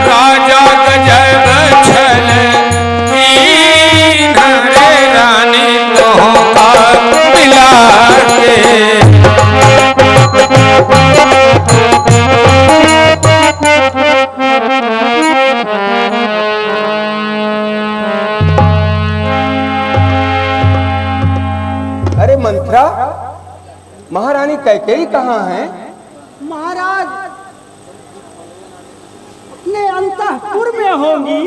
राजा गजब छल रे रानी का मिला के। अरे मंत्रा, महारानी कैकेयी कहाँ है? महाराज अपने अंतःपुर में होंगी।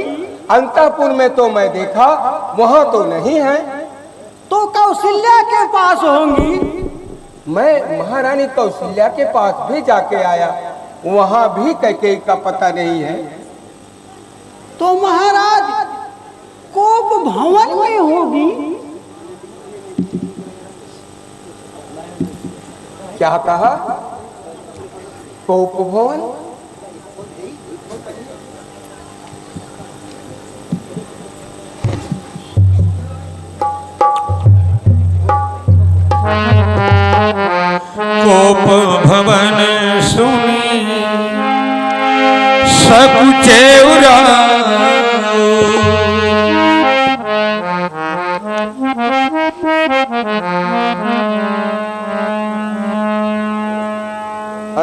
अंतःपुर में तो मैं देखा, वहाँ तो नहीं है। तो कौशल्या के पास होंगी। मैं महारानी कौशल्या के पास भी जाके आया, वहाँ भी कैकेयी का पता नहीं है। तो महाराज कोप भवन में होगी। क्या कहा? कोप भवन? कोप भवन सुनी सकुचे उरा।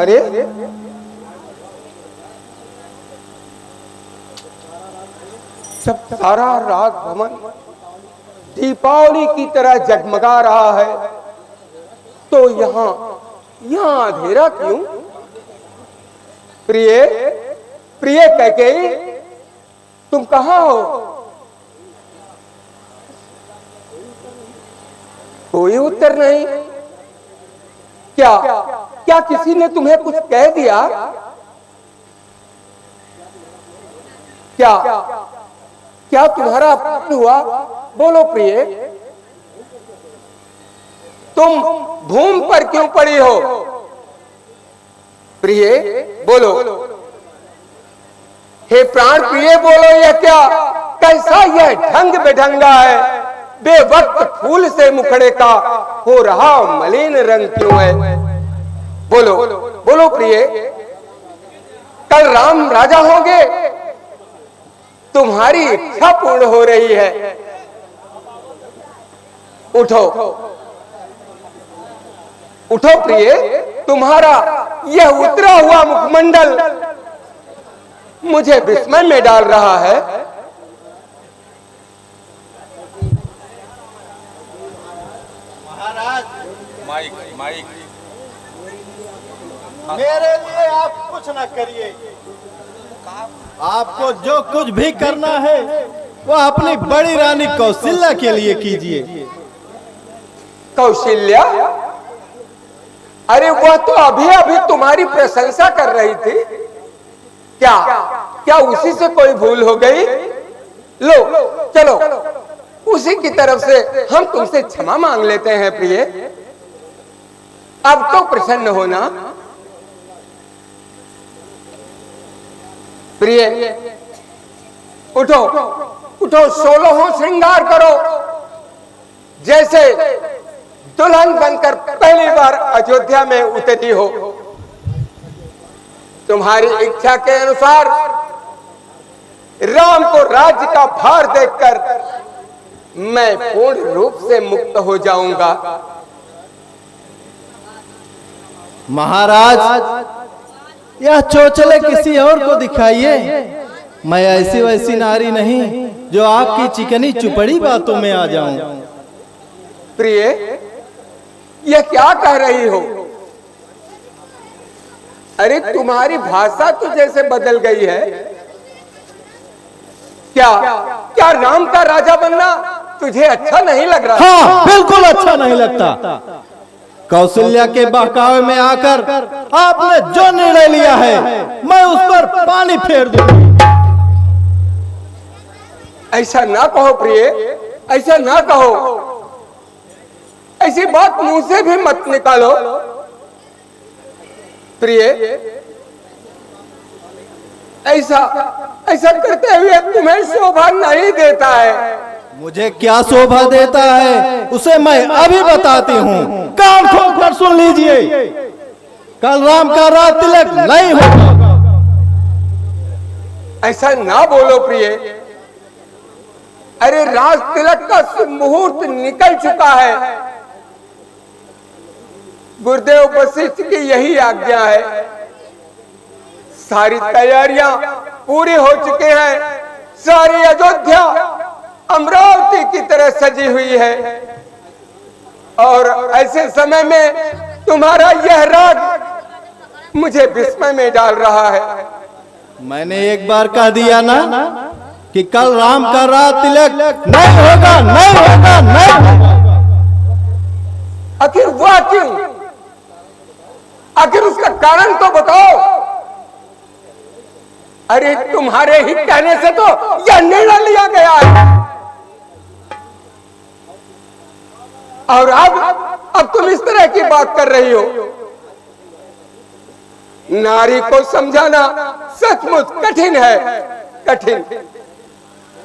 अरे सब सारा राज भवन दीपावली की तरह जगमगा रहा है, तो यहाँ अंधेरा क्यों? प्रिय प्रिय कैकेयी, तुम कहाँ हो? कोई उत्तर नहीं। क्या किसी ने तुम्हें कुछ कह दिया? क्या तुम्हारा अपमान हुआ? बोलो प्रिय, तुम भूमि पर क्यों पड़ी हो? प्रिय बोलो, हे प्राण प्रिय बोलो, यह क्या कैसा यह ढंग बेढंगा है? बेवक्त फूल से मुखड़े का हो रहा मलिन रंग क्यों है? बोलो बोलो प्रिय, कल राम राजा होंगे, तुम्हारी इच्छा पूर्ण हो रही है। उठो उठो प्रिय, तुम्हारा यह उतरा हुआ मुखमंडल मुझे विस्मय में डाल रहा है। महाराज, माइक मेरे लिए आप कुछ न करिए। आपको जो कुछ भी करना है वो अपनी बड़ी रानी कौशल्या के लिए कीजिए। कौशल्या? अरे वह तो अभी अभी तुम्हारी प्रशंसा कर रही थी। क्या उसी से कोई भूल हो गई? लो चलो, उसी की तरफ से हम तुमसे क्षमा मांग लेते हैं प्रिय। अब तो प्रसन्न होना। प्रिय उठो उठो, 16 श्रृंगार करो, जैसे दुल्हन बनकर पहली बार अयोध्या में उतरी हो। तुम्हारी इच्छा के अनुसार राम को राज्य का भार देकर मैं पूर्ण रूप से मुक्त हो जाऊंगा। महाराज, यह चोचले किसी और को दिखाइए। मैं ऐसी वैसी नारी नहीं जो आपकी चिकनी चुपड़ी बातों में आ जाऊं। प्रिय, यह क्या कह रही हो? अरे तुम्हारी भाषा तो जैसे बदल गई है। क्या राम का राजा बनना तुझे अच्छा नहीं लग रहा? हाँ, बिल्कुल अच्छा नहीं लगता। कौशल्या के बहकावे में आकर आपने जो निर्णय लिया है, मैं उस पर पानी फेर दूंगी। ऐसा ना कहो प्रिय, ऐसा ना कहो। ऐसी बात मुंह से भी मत निकालो। प्रिय, ऐसा करते हुए तुम्हें शोभा नहीं देता है। मुझे क्या शोभा देता है उसे मैं अभी बताती हूँ। कान खोल कर सुन लीजिए। कल राम का राज तिलक नहीं होगा। ऐसा ना बोलो प्रिय। अरे राज तिलक का मुहूर्त निकल चुका है। गुरुदेव वशिष्ठ की यही आज्ञा है। सारी तैयारियां पूरी हो चुकी हैं। सारी अयोध्या अमरावती की तरह सजी हुई है और ऐसे समय में तुम्हारा यह राग मुझे विस्मय में डाल रहा है। मैंने एक बार कह दिया ना कि कल राम का राज तिलक नहीं होगा, नहीं होगा, नहीं होगा। आखिर हुआ क्यों? आखिर उसका कारण तो बताओ। अरे तुम्हारे ही कहने से तो यह निर्णय लिया गया है और अब तुम इस तरह की बात कर रही हो। नारी को समझाना सचमुच कठिन है, कठिन।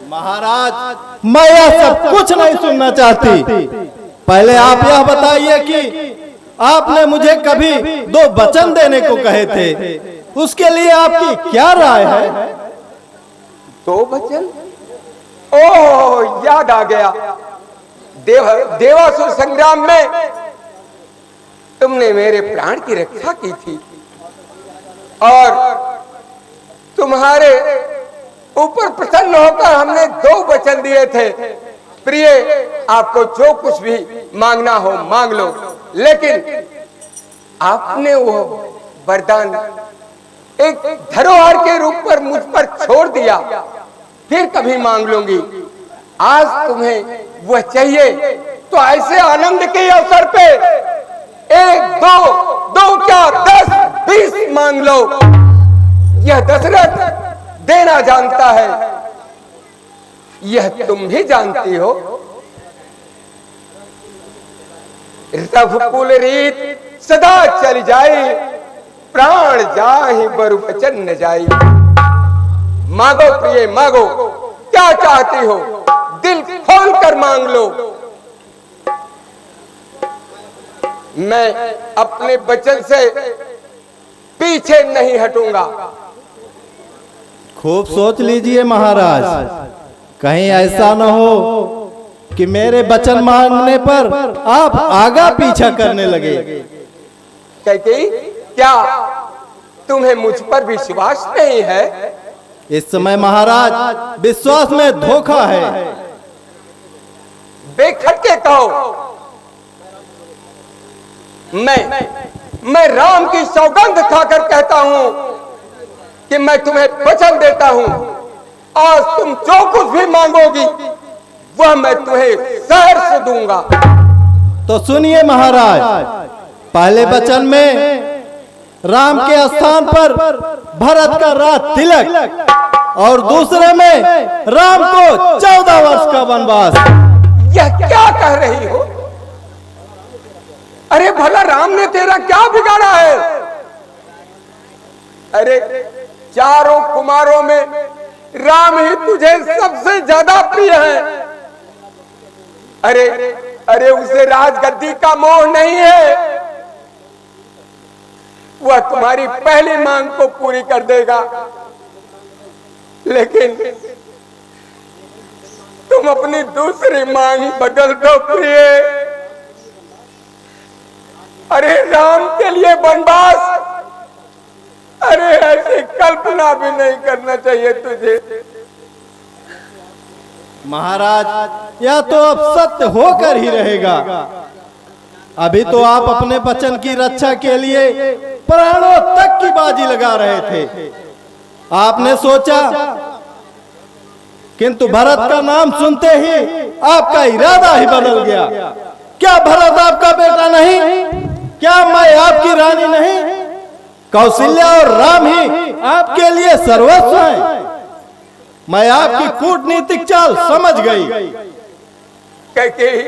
महाराज मैं यह सब कुछ नहीं सुनना चाहती। पहले आप यह बताइए कि आपने मुझे कभी 2 वचन देने को कहे थे, उसके लिए आपकी क्या राय है? 2 वचन? ओह, याद आ गया। देवासुर संग्राम में तुमने मेरे प्राण की रक्षा की थी और तुम्हारे ऊपर प्रसन्न होकर हमने 2 वचन दिए थे। प्रिय, आपको जो कुछ भी मांगना हो मांग लो, लेकिन आपने वो वरदान एक धरोहर के रूप पर मुझ पर छोड़ दिया। फिर कभी मांग लूंगी। आज तुम्हें वह चाहिए तो ऐसे आनंद के अवसर पे 1, 2 क्या 10, 20 मांग लो। यह दशरथ देना जानता है, यह तुम भी जानती हो। रघुकुल रीत सदा चल जाए, प्राण जाहि बरु वचन न जाई। मांगो प्रिय, मांगो, क्या चाहती हो दिल खोल कर मांग लो। मैं अपने वचन से पीछे नहीं हटूंगा। खूब सोच लीजिए महाराज, कहीं ऐसा न हो कि मेरे वचन मांगने पर आप आगा पीछा करने लगे। कैकेयी, क्या तुम्हें मुझ पर विश्वास नहीं है? इस समय महाराज विश्वास में धोखा है। बेखटके कहो। मैं राम की सौगंध खाकर कहता हूं कि मैं तुम्हें वचन देता हूं, आज तुम जो कुछ भी मांगोगी वह मैं तुम्हें सहर से दूंगा। तो सुनिए महाराज, पहले वचन में राम के स्थान पर भरत का राज तिलक और दूसरे में राम को 14 वर्ष का वनवास। यह क्या कह रही हो? अरे भला राम ने तेरा क्या बिगाड़ा है? अरे चारों कुमारों में राम ही तुझे सबसे ज्यादा प्रिय है। अरे उसे राजगद्दी का मोह नहीं है। वह तुम्हारी पहली मांग को पूरी कर देगा, लेकिन तुम अपनी दूसरी मांग बदल दो प्रिय। अरे राम के लिए वनवास, अरे ऐसी कल्पना भी नहीं करना चाहिए तुझे। महाराज यह तो अब सत्य होकर ही रहेगा। अभी तो आप अपने वचन की रक्षा के लिए प्राणों तक की बाजी लगा रहे थे। आपने सोचा, किंतु भरत का नाम सुनते ही आपका इरादा ही बदल गया। क्या भरत आपका बेटा नहीं? क्या मैं आपकी रानी नहीं? कौशल्या और राम ही आपके लिए सर्वस्व हैं। मैं आपकी कूटनीतिक चाल समझ गई। कैकेयी,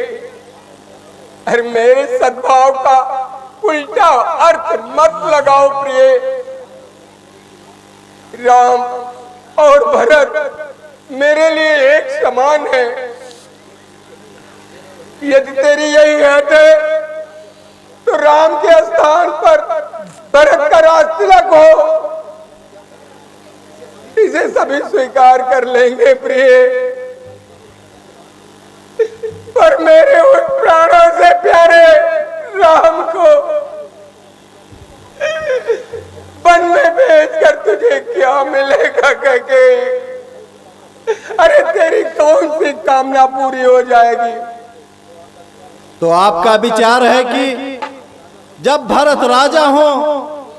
अरे मेरे सद्भाव का उल्टा अर्थ मत लगाओ प्रिय। राम और भरत मेरे लिए एक समान है। यदि तेरी यही हट है तो राम के स्थान पर भरत का राज तिलक हो। इस इसे सभी स्वीकार कर लेंगे प्रिय, पर मेरे उन प्राणों से प्यारे राम को वन में भेजकर तुझे क्या मिलेगा कह, अरे तेरी कौन सी कामना पूरी हो जाएगी? तो आपका विचार है कि जब भरत राजा हो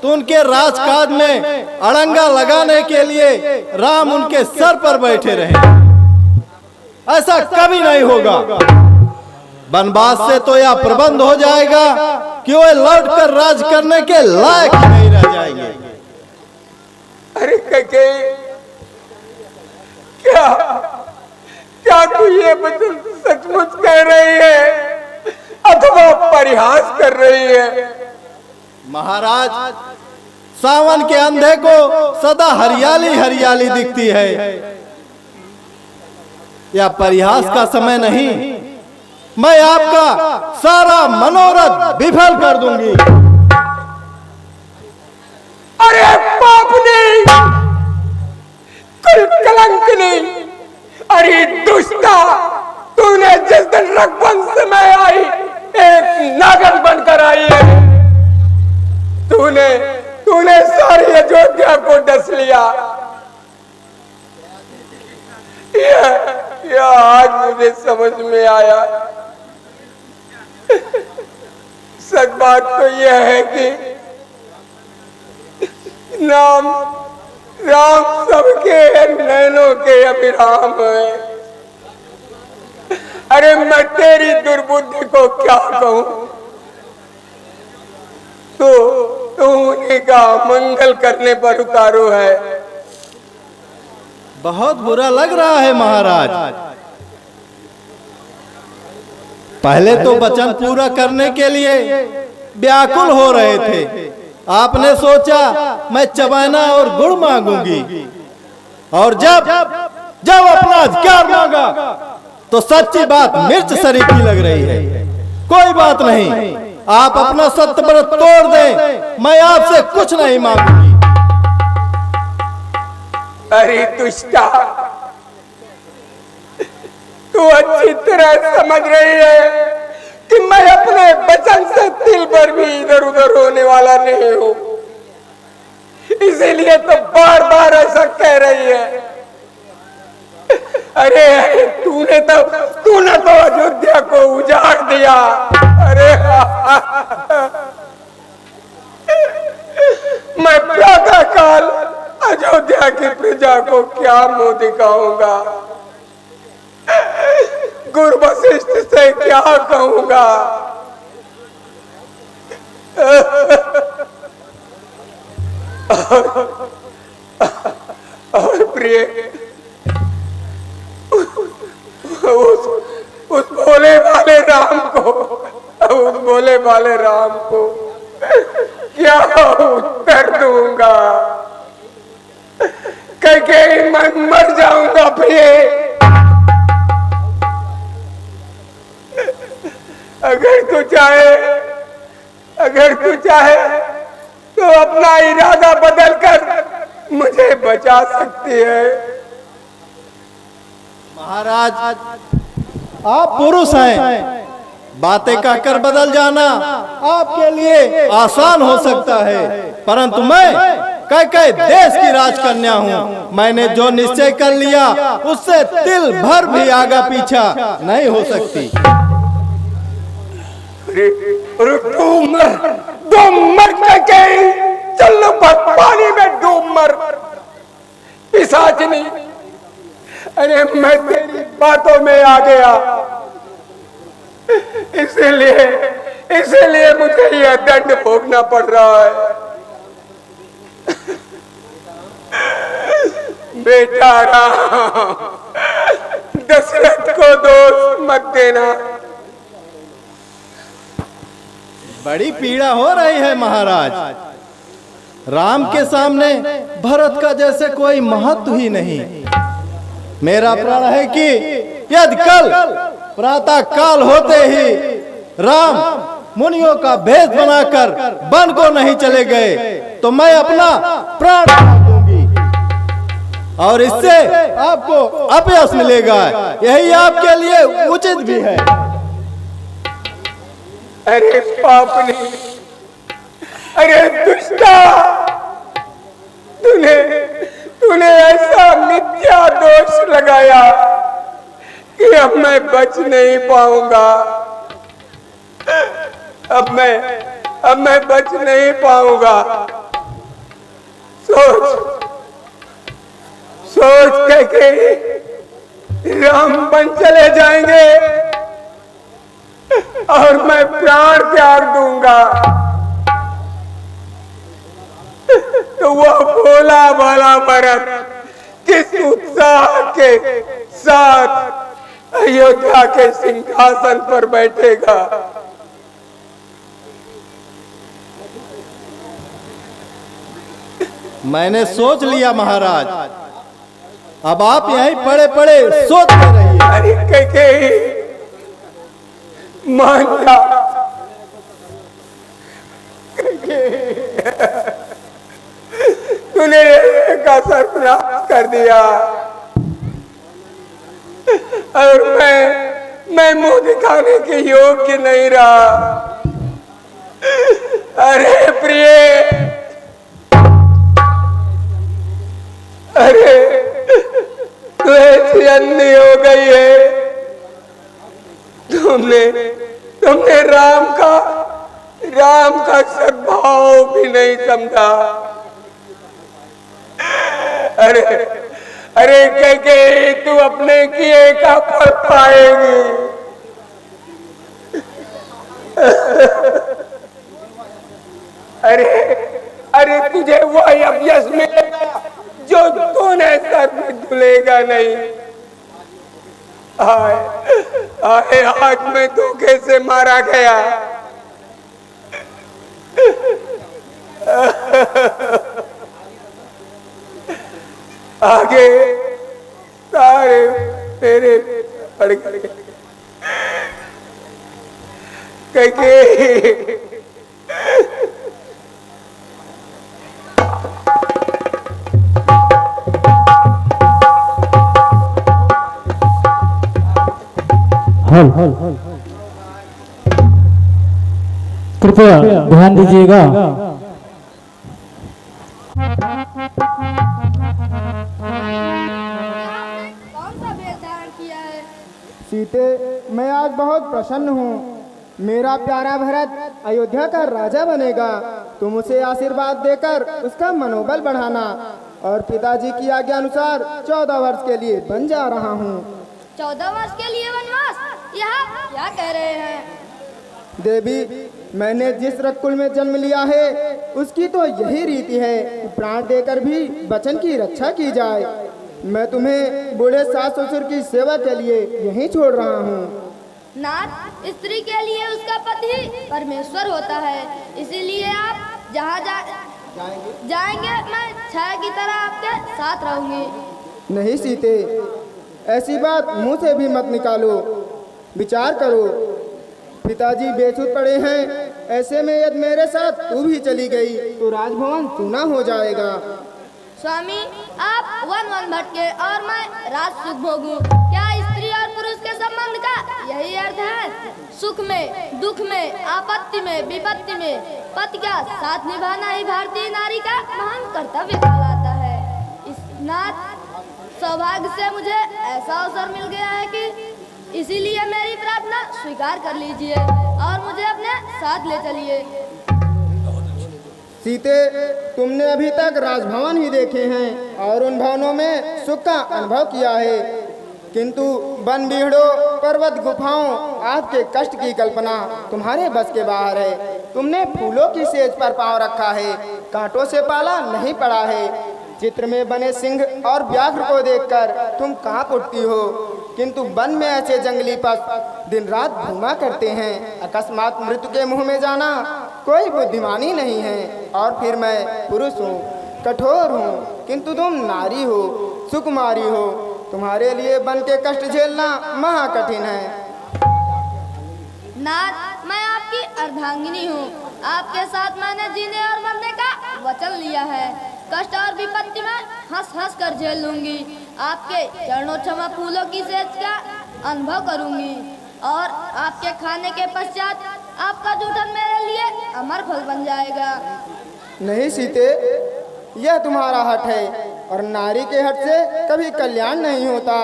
तो उनके राजकाज में अड़ंगा लगाने के लिए राम उनके सर पर बैठे रहे? ऐसा कभी नहीं होगा। वनवास से तो यह प्रबंध हो जाएगा कि वे लौटकर राज करने के लायक नहीं रह जाएंगे। अरे कैकेयी, क्या क्या तू ये वचन सचमुच कह रही है अथवा परिहास कर रही है? महाराज, सावन के अंधे को सदा हरियाली हरियाली दिखती है। यह परिहास का समय नहीं। मैं आपका सारा मनोरथ विफल कर दूंगी। अरे पापनी, कुल कलंकनी, अरे दुष्टा, तूने जिस दिन रघुवंश में आई एक नागन बनकर आई है। तूने सारी अयोध्या को डस लिया। यह आज मुझे समझ में आया। सच बात तो यह है कि राम सबके नैनों के अभिराम है। अरे मैं तेरी दुर्बुद्धि को क्या कहूं? तू उन्हीं का मंगल करने पर उतारू है। बहुत बुरा लग रहा है महाराज। पहले तो वचन पूरा करने के लिए व्याकुल हो रहे थे। आपने सोचा मैं चबाना और गुड़ मांगूंगी, और जब अपना अधिकार मांगा तो सच्ची बात मिर्च शरीफी लग रही है। कोई बात नहीं, आप अपना सत्यव्रत तोड़ दें, मैं आपसे कुछ नहीं मांगूंगी। अरे दुष्टा, तू अच्छी तरह समझ रही है कि मैं अपने वचन से तिल भर भी इधर उधर होने वाला नहीं हूं। इसीलिए तो बार बार ऐसा कह रही है। अरे तूने तो अयोध्या को उजाड़ दिया। अरे मैं प्रातः काल अयोध्या की प्रजा को क्या मुंह दिखाऊंगा? गुरु वशिष्ठ से क्या कहूंगा? और प्रिय, उस भोले वाले राम को क्या उत्तर दूंगा? कैकेयी, मैं मर जाऊंगा प्रिय। अगर तू चाहे तो अपना इरादा बदलकर मुझे बचा सकती है। महाराज, आप पुरुष हैं, बातें कहकर बदल जाना आपके लिए आसान हो सकता है, परंतु मैं कई देश की राजकन्या हूँ। मैंने जो निश्चय कर लिया उससे तिल भर भी आगा पीछा नहीं हो सकती। डूब मर कैकेयी, चल पानी में डूब मर पिशाचिनी। अरे मैं तेरी बातों में आ गया, इसीलिए मुझे यह दंड भोगना पड़ रहा है। बेटा राम, दशरथ को दोष मत देना। बड़ी पीड़ा हो रही है महाराज। राम के सामने भरत का जैसे कोई महत्व ही नहीं। मेरा प्रण है कि यदि कल प्रातः काल होते ही राम मुनियों का भेष बनाकर वन को नहीं चले गए तो मैं अपना प्राण दूंगी। और इससे आपको अपयश मिलेगा। यही आपके लिए उचित भी है। अरे पापनी, अरे दुष्टा, तूने ऐसा मिथ्या दोष लगाया कि अब मैं बच नहीं पाऊंगा। अब मैं बच नहीं पाऊंगा। सोच के राम बन चले जाएंगे और मैं प्राण त्याग दूंगा, तो वह भोला भाला भरत किस उत्साह के साथ अयोध्या के सिंहासन पर बैठेगा। मैंने सोच लिया महाराज, अब आप यहीं पड़े पड़े सोचते रहिए। अरे कैकेयी, मान जा। तूने का सर्वनाश कर दिया और मैं मुंह दिखाने के योग्य नहीं रहा। अरे प्रिय, अरे तू ऐसी अंधी हो गई है। तुमने राम का सद्भाव भी नहीं समझा। अरे कैकेयी, तू अपने किए का फल पाएगी। अरे तुझे वही अपयश मिलेगा जो तूने सर में धुलेगा नहीं। आज मैं धोखे से मारा गया। आगे सारे मेरे पड़ गए। कैकेयी, कृपया ध्यान दीजिएगा। सीते, मैं आज बहुत प्रसन्न हूँ। मेरा प्यारा भरत अयोध्या का राजा बनेगा। तुम उसे आशीर्वाद देकर उसका मनोबल बढ़ाना। और पिताजी की आज्ञा अनुसार 14 वर्ष के लिए बन जा रहा हूँ। 14 वर्ष के लिए वनवास? यह क्या कह रहे हैं? देवी, मैंने जिस रकुल में जन्म लिया है उसकी तो यही रीति है कि प्राण देकर भी वचन की रक्षा की जाए। मैं तुम्हें बूढ़े सास ससुर की सेवा के लिए यहीं छोड़ रहा हूँ। नाथ, स्त्री के लिए उसका पति परमेश्वर होता है, इसीलिए आप जहाँ जाएंगे मैं छाया की तरह आपके साथ रहूंगी। नहीं सीते, ऐसी बात मुंह से भी मत निकालो। विचार करो, पिताजी बेसुध पड़े हैं, ऐसे में यदि मेरे साथ तू भी चली गई तो राजभवन सूना हो जाएगा। स्वामी, आप वन भटके और मैं राज सुख भोगूं, क्या स्त्री और पुरुष के संबंध का यही अर्थ है? सुख में, दुख में, आपत्ति में, विपत्ति में पति का साथ निभाना ही भारतीय नारी का महान कर्तव्य कहलाता है। इस नाथ, सौभाग्य से मुझे ऐसा अवसर मिल गया है कि इसीलिए मेरी प्रार्थना स्वीकार कर लीजिए और मुझे अपने साथ ले चलिए। सीते, तुमने अभी तक राजभवन ही देखे हैं और उन भवनों में सुख का अनुभव किया है, किंतु वन बीहड़ों, पर्वत गुफाओं, आपके कष्ट की कल्पना तुम्हारे बस के बाहर है। तुमने फूलों की सेज पर पांव रखा है, कांटों से पाला नहीं पड़ा है। चित्र में बने सिंह और व्याघ्र को देखकर तुम कांप उठती हो, किंतु वन में ऐसे जंगली पशु दिन रात घूमा करते हैं। अकस्मात मृत्यु के मुंह में जाना कोई बुद्धिमानी नहीं है। और फिर मैं पुरुष हूँ, कठोर हूँ, किंतु तुम नारी हो, सुकुमारी हो। तुम्हारे लिए वन के कष्ट झेलना महा कठिन है। नाथ, मैं आपकी अर्धांगिनी हूँ। आपके साथ मैंने जीने और मरने का वचन लिया है। कष्ट और विपत्ति में हंस हंस कर झेल लूंगी। आपके चरणोक्षमा फूलों की सेज का अनुभव करूंगी और आपके खाने के पश्चात आपका जूठन मेरे लिए अमर फल बन जाएगा। नहीं सीते, यह तुम्हारा हट है और नारी के हट से कभी कल्याण नहीं होता।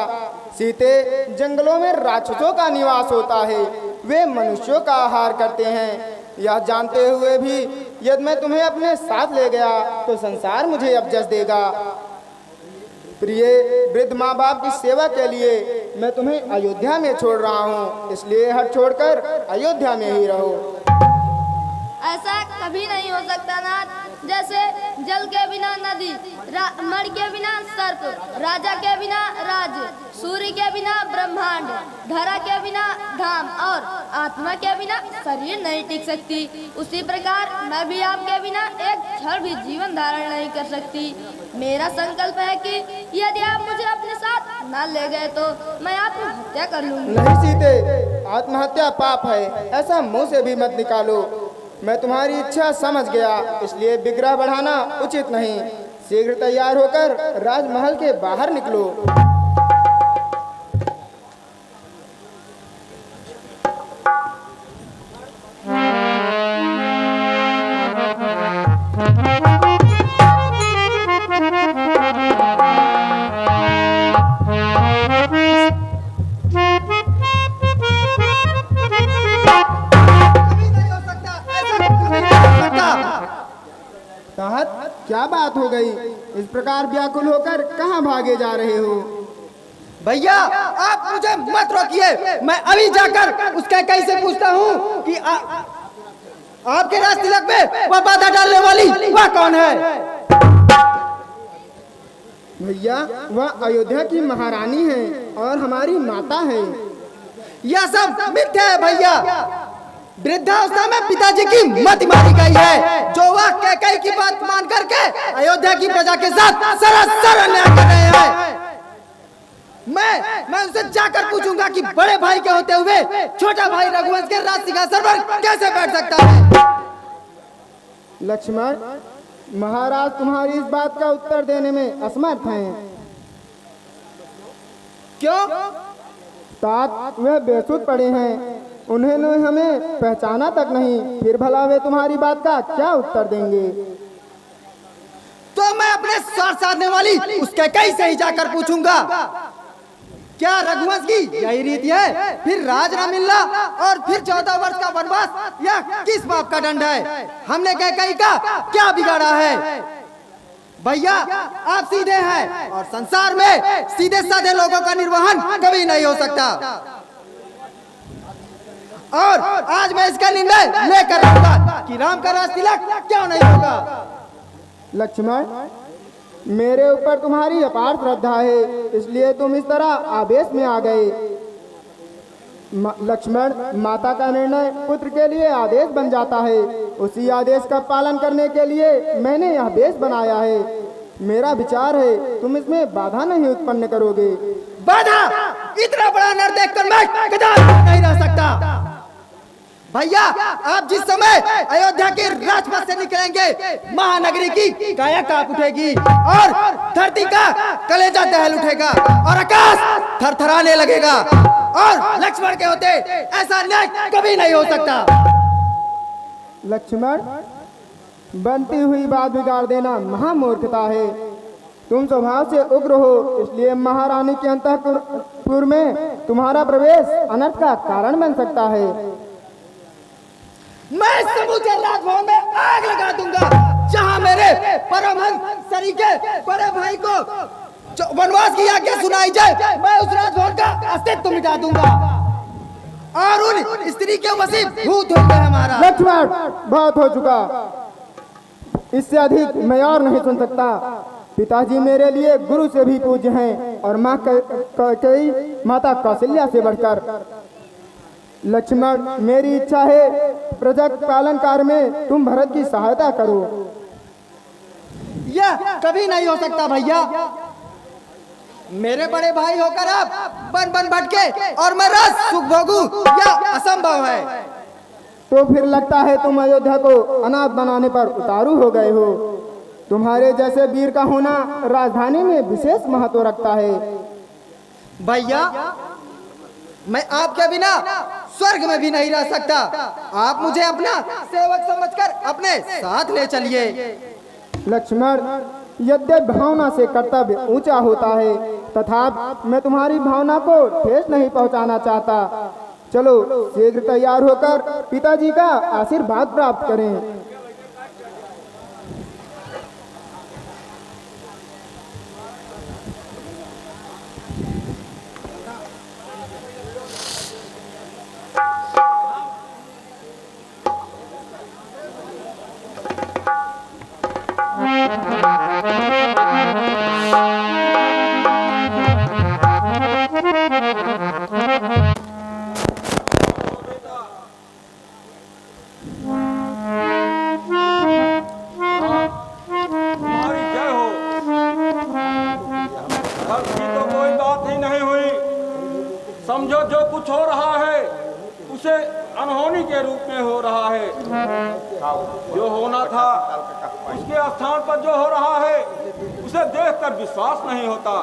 सीते, जंगलों में राक्षसों का निवास होता है, वे मनुष्यों का आहार करते हैं। यह जानते हुए भी यदि मैं तुम्हें अपने साथ ले गया तो संसार मुझे अपजस देगा। प्रिय वृद्ध माँ बाप की सेवा के लिए मैं तुम्हें अयोध्या में छोड़ रहा हूँ, इसलिए हट छोड़कर अयोध्या में ही रहो। ऐसा कभी नहीं हो सकता नाथ। जैसे जल के बिना नदी, मणि के बिना सर्प, राजा के बिना राज्य, सूर्य के बिना ब्रह्मांड, धरा के बिना धाम और आत्मा के बिना शरीर नहीं टिक सकती, उसी प्रकार मैं भी आपके बिना एक क्षण भी जीवन धारण नहीं कर सकती। मेरा संकल्प है कि यदि आप मुझे अपने साथ न ले गए तो मैं आत्महत्या कर लूंगी। नहीं सीते, आत्महत्या पाप है, ऐसा मुंह से भी मत निकालो। मैं तुम्हारी इच्छा समझ गया, इसलिए विग्रह बढ़ाना उचित नहीं। शीघ्र तैयार होकर राजमहल के बाहर निकलो। क्या बात हो गई? इस प्रकार व्याकुल होकर कहाँ भागे जा रहे हो? भैया, आप मुझे मत रोकिए, मैं अभी जाकर उसके कैसे पूछता हूँ कि आपके राज तिलक में वह बाधा डालने वाली वह कौन है? भैया, वह अयोध्या की महारानी है और हमारी माता है। यह सब मिथ्या है भैया। वृद्धावस्था में पिताजी की मति मारी गई है, जो वह कैकेयी की बात मान करके अयोध्या की प्रजा के साथ सरासर अन्याय कर रहे हैं। मैं उनसे जाकर पूछूंगा कि बड़े भाई के होते हुए छोटा भाई रघुवंश के राज सिंहासन पर कैसे बैठ सकता है। लक्ष्मण, महाराज तुम्हारी इस बात का उत्तर देने में असमर्थ हैं। क्यों? तात वे बेसुध पड़े हैं, उन्होंने हमें पहचाना तक नहीं, फिर भला वे तुम्हारी बात का क्या उत्तर देंगे? तो मैं अपने स्वार्थ साधने वाली उसके कैसे ही जाकर पूछूंगा। क्या रघुवंश की यही रीति है? फिर राज न मिलना और फिर 14 वर्ष का वनवास, यह किस बाप का दंड है? हमने कैकेयी का क्या बिगाड़ा है? भैया, आप सीधे हैं और संसार में सीधे साधे लोगों का निर्वहन कभी नहीं हो सकता। और आज मैं इसका निर्णय लेकर रहूंगा कि राम का राज तिलक क्यों नहीं होगा। लक्ष्मण, मेरे ऊपर तुम्हारी अपार श्रद्धा है, इसलिए तुम इस तरह आवेश में आ गए। लक्ष्मण, माता का निर्णय पुत्र के लिए आदेश बन जाता है, उसी आदेश का पालन करने के लिए मैंने यह वेश बनाया है। मेरा विचार है तुम इसमें बाधा नहीं उत्पन्न करोगे। बाधा? इतना बड़ा नर देखकर मैं कदापि नहीं रह सकता। भैया, आप जिस समय अयोध्या के राजपथ से निकलेंगे, महानगरी की काया कांप उठेगी और धरती का कलेजा दहल उठेगा और आकाश थरथराने लगेगा। और लक्ष्मण के होते ऐसा न्याय कभी नहीं हो सकता। लक्ष्मण, बनती हुई बात बिगाड़ देना महामूर्खता है। तुम स्वभाव से उग्र हो, इसलिए महारानी के अंतःपुर में तुम्हारा प्रवेश अनर्थ का कारण बन सकता है। मैं समूचे राजभवन में आग लगा दूंगा, जहां मेरे परमहंस सरीखे बड़े भाई को वनवास की आज्ञा सुनाई जाए, मैं उस राजभवन का अस्तित्व मिटा दूंगा और उन स्त्री के वसीब भूत होंगे हमारा। लक्ष्मण, बहुत हो चुका, इससे अधिक मैं और नहीं सुन सकता। पिताजी मेरे लिए गुरु से भी पूज्य हैं और माँ कैकेयी माता कौशल्या से बढ़कर। लक्ष्मण, मेरी इच्छा है प्रजा पालन कार्य में तुम भरत की सहायता करो। यह कभी नहीं हो सकता भैया। मेरे बड़े भाई होकर आप बन बन भटके और मैं राज सुख भोगूं, यह असंभव है। तो फिर लगता है तुम अयोध्या को अनाथ बनाने पर उतारू हो गए हो। तुम्हारे जैसे वीर का होना राजधानी में विशेष महत्व रखता है। भैया, मैं आपके बिना स्वर्ग में भी नहीं रह सकता। आप मुझे अपना सेवक समझकर अपने साथ ले चलिए। लक्ष्मण, यद्यपि भावना से कर्तव्य ऊंचा होता है, तथापि मैं तुम्हारी भावना को ठेस नहीं पहुंचाना चाहता। चलो शीघ्र तैयार होकर पिताजी का आशीर्वाद प्राप्त करें। तुम्हारी जय हो। धर्म की तो कोई बात ही नहीं हुई। समझो जो कुछ हो रहा है उसे अनहोनी के रूप में हो रहा है। जो होना था उसके स्थान पर जो हो रहा है उसे देखकर विश्वास नहीं होता।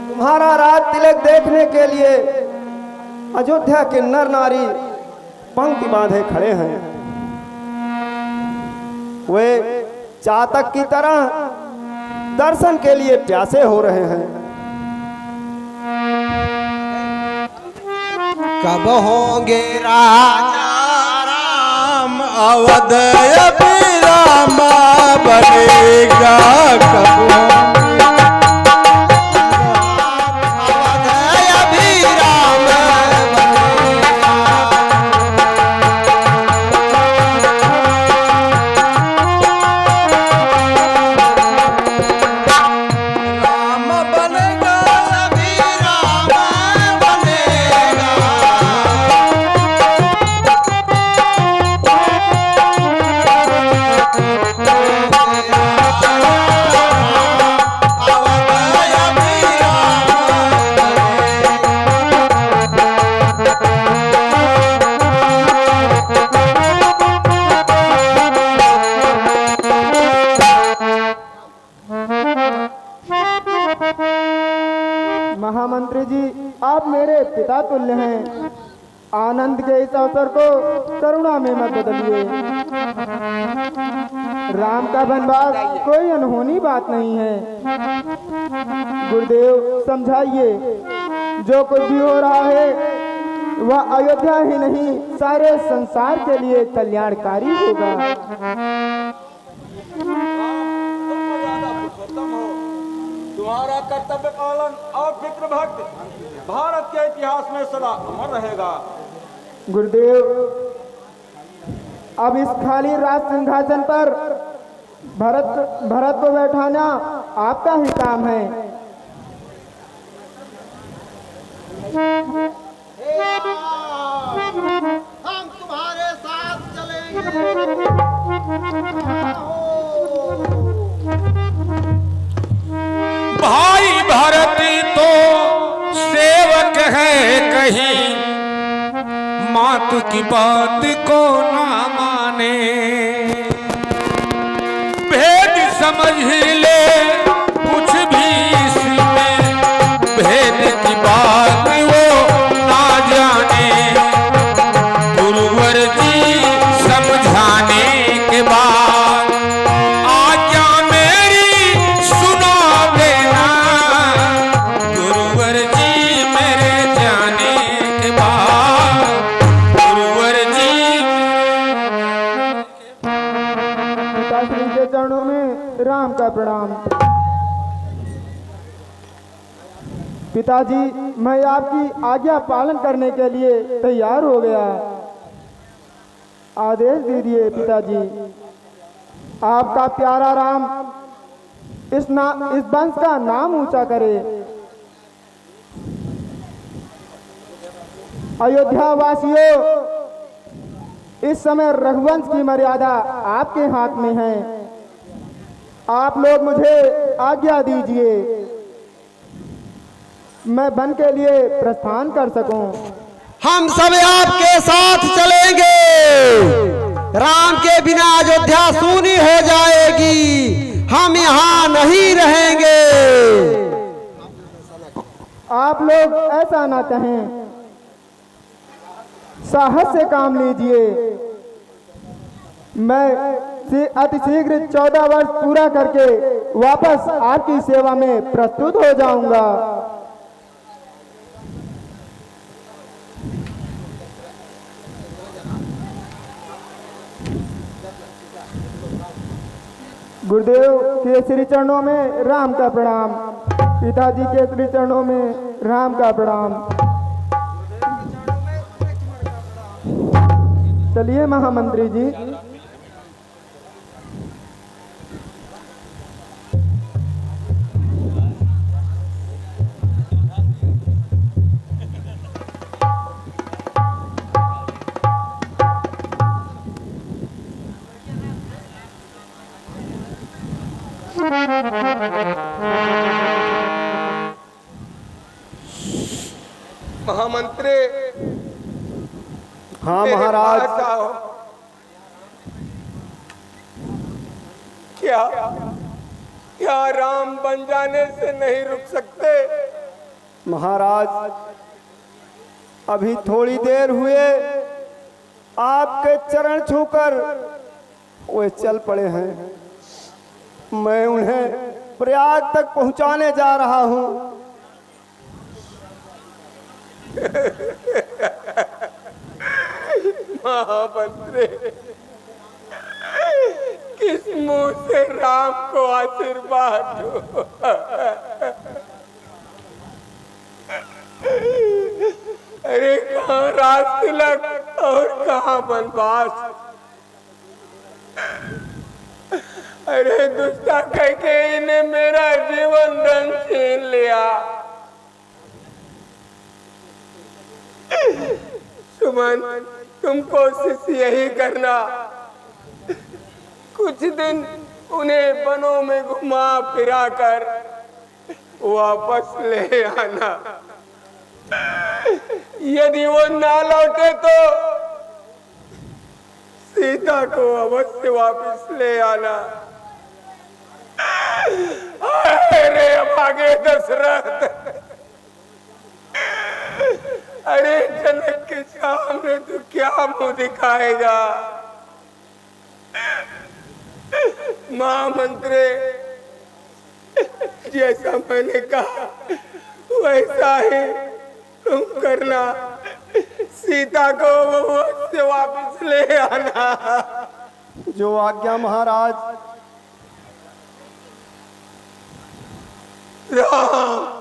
तुम्हारा राज तिलक देखने के लिए अयोध्या के नर नारी पंक्ति बांधे खड़े हैं। वे चातक की तरह दर्शन के लिए प्यासे हो रहे हैं। कब होंगे राजा राम, अवध अभिराम बनेगा कब होंगे? महामंत्री जी, आप मेरे पिता तुल्य हैं। आनंद के इस अवसर को करुणा में मत बदलिए। राम का वनवास कोई अनहोनी बात नहीं है। गुरुदेव समझाइए, जो कुछ भी हो रहा है वह अयोध्या ही नहीं सारे संसार के लिए कल्याणकारी होगा। तुम्हारा कर्तव्य पालन और फिक्र भक्त भारत के इतिहास में सदा अमर रहेगा। गुरुदेव, अब इस खाली राज सिंहासन पर भरत को बैठाना आपका ही काम है। हम तुम्हारे साथ चलेंगे। भाई भरत तो सेवक है कहीं, मात की बात को ना माने। भेद समझ ले कुछ भी इसमें, भेद की बात वो ना जाने। गुरुवर जी समझाने के बाद आज्ञा मेरी सुनो देना। गुरुवर जी मेरे जाने के बाद, गुरुवर जी पिताश्री के चरणों में राम का प्रणाम। पिताजी, मैं आपकी आज्ञा पालन करने के लिए तैयार हो गया। आदेश दीजिए पिताजी। आपका प्यारा राम इस वंश का नाम ऊंचा करे। अयोध्या वासियों, इस समय रघुवंश की मर्यादा आपके हाथ में है। आप लोग मुझे आज्ञा दीजिए। मैं वन के लिए प्रस्थान कर सकूं। हम सब आपके साथ चलेंगे। राम के बिना अयोध्या सूनी हो जाएगी। हम यहाँ नहीं रहेंगे। आप लोग ऐसा ना कहें, साहस से काम लीजिए। मैं अति शीघ्र 14 वर्ष पूरा करके वापस आपकी सेवा में प्रस्तुत हो जाऊंगा। गुरुदेव के श्री चरणों में राम का प्रणाम। पिताजी के श्री चरणों में राम का प्रणाम। चलिए महामंत्री जी। महामंत्री। हाँ महाराज। क्या क्या राम बन जाने से नहीं रुक सकते? महाराज, अभी थोड़ी देर हुए आपके चरण छूकर वे चल पड़े हैं। मैं उन्हें प्रयाग तक पहुंचाने जा रहा हूं। महामंत्री, किस मुंह से राम को आशीर्वाद दूं? अरे कहाँ राज तिलक और कहाँ वनवास। अरे दुष्टा कैकेयी ने मेरा जीवन धन छीन लिया। सुमन, तुम कोशिश यही करना, कुछ दिन उन्हें वनों में घुमा फिरा कर वापस ले आना। यदि वो ना लौटे तो सीता को अवश्य वापस ले आना। अरे भागे दशरथ, अरे जनक के सामने तू क्या मुंह दिखाएगा? महामंत्री, जैसा मैंने कहा वैसा ही तुम करना। सीता को अवश्य वापस ले आना। जो आज्ञा महाराज। राम